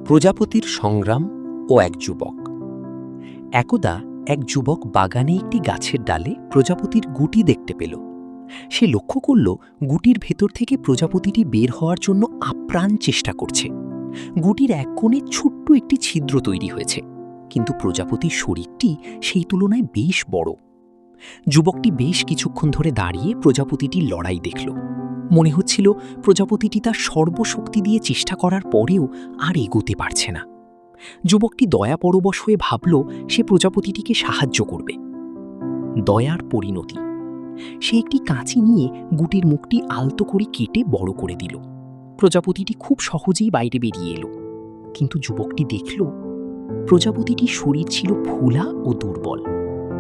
প্রজাপতির সংগ্রাম ও এক যুবক। একদা এক যুবক বাগানে একটি গাছের ডালে প্রজাপতির গুটি দেখতে পেল। সে লক্ষ্য করল গুটির ভেতর থেকে প্রজাপতিটি বের হওয়ার জন্য আপ্রাণ চেষ্টা করছে। গুটির এক কোণে ছোট্ট একটি ছিদ্র তৈরি হয়েছে, কিন্তু প্রজাপতির শরীরটি সেই তুলনায় বেশ বড়। যুবকটি বেশ কিছুক্ষণ ধরে দাঁড়িয়ে প্রজাপতিটির লড়াই দেখল। মনে হচ্ছিল প্রজাপতিটি তার সর্বশক্তি দিয়ে চেষ্টা করার পরেও আর এগোতে পারছে না। যুবকটি দয়াপরবশ হয়ে ভাবল সে প্রজাপতিটিকে সাহায্য করবে। দয়ার পরিণতি। সে একটি কাঁচি নিয়ে গুটির মুখটি আলতো করে কেটে বড় করে দিল। প্রজাপতিটি খুব সহজেই বাইরে বেরিয়ে এলো। কিন্তু যুবকটি দেখল প্রজাপতিটির শরীর ছিল ফোলা ও দুর্বল,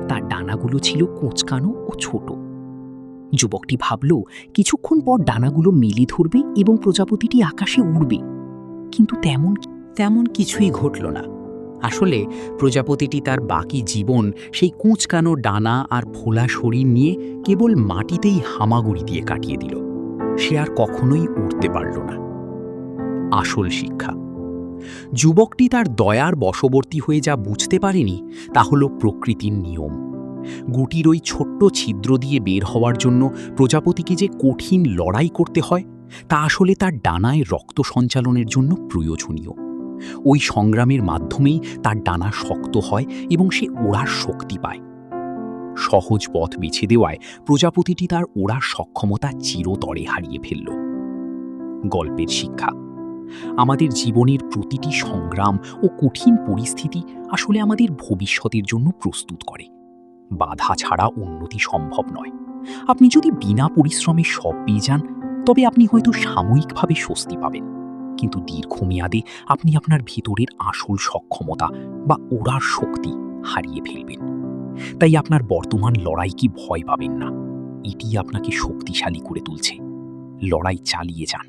তার ডানাগুলো ছিল কোঁচকানো ও ছোট। যুবকটি ভাবল কিছুক্ষণ পর ডানাগুলো মেলে ধরবে এবং প্রজাপতিটি আকাশে উড়বে, কিন্তু তেমন কিছুই ঘটল না। আসলে প্রজাপতিটি তার বাকি জীবন সেই কোঁচকানো ডানা আর ফোলা শরীর নিয়ে কেবল মাটিতেই হামাগুড়ি দিয়ে কাটিয়ে দিল। সে আর কখনোই উড়তে পারল না। আসল শিক্ষা: যুবকটি তার দয়ার বশবর্তী হয়ে যা বুঝতে পারেনি তা হল প্রকৃতির নিয়ম। গুটির ওই ছোট্ট ছিদ্র দিয়ে বের হওয়ার জন্য প্রজাপতিকে যে কঠিন লড়াই করতে হয় তা আসলে তার ডানায় রক্ত সঞ্চালনের জন্য প্রয়োজনীয়। ওই সংগ্রামের মাধ্যমেই তার ডানা শক্ত হয় এবং সে ওড়ার শক্তি পায়। সহজ পথ বেছে দেওয়ায় প্রজাপতিটি তার ওড়ার সক্ষমতা চিরতরে হারিয়ে ফেলল। গল্পের শিক্ষা: আমাদের জীবনের প্রতিটি সংগ্রাম ও কঠিন পরিস্থিতি আসলে আমাদের ভবিষ্যতের জন্য প্রস্তুত করে। বাধা ছাড়া উন্নতি সম্ভব নয়। আপনি যদি বিনা পরিশ্রমে সব পেয়ে যান, তবে আপনি হয়তো সাময়িকভাবে স্বস্তি পাবেন, কিন্তু দীর্ঘমেয়াদে আপনি আপনার ভিতরের আসল সক্ষমতা বা ওড়ার শক্তি হারিয়ে ফেলবেন। তাই আপনার বর্তমান লড়াইকে ভয় পাবেন না, এটি আপনাকে শক্তিশালী করে তুলছে। লড়াই চালিয়ে যান।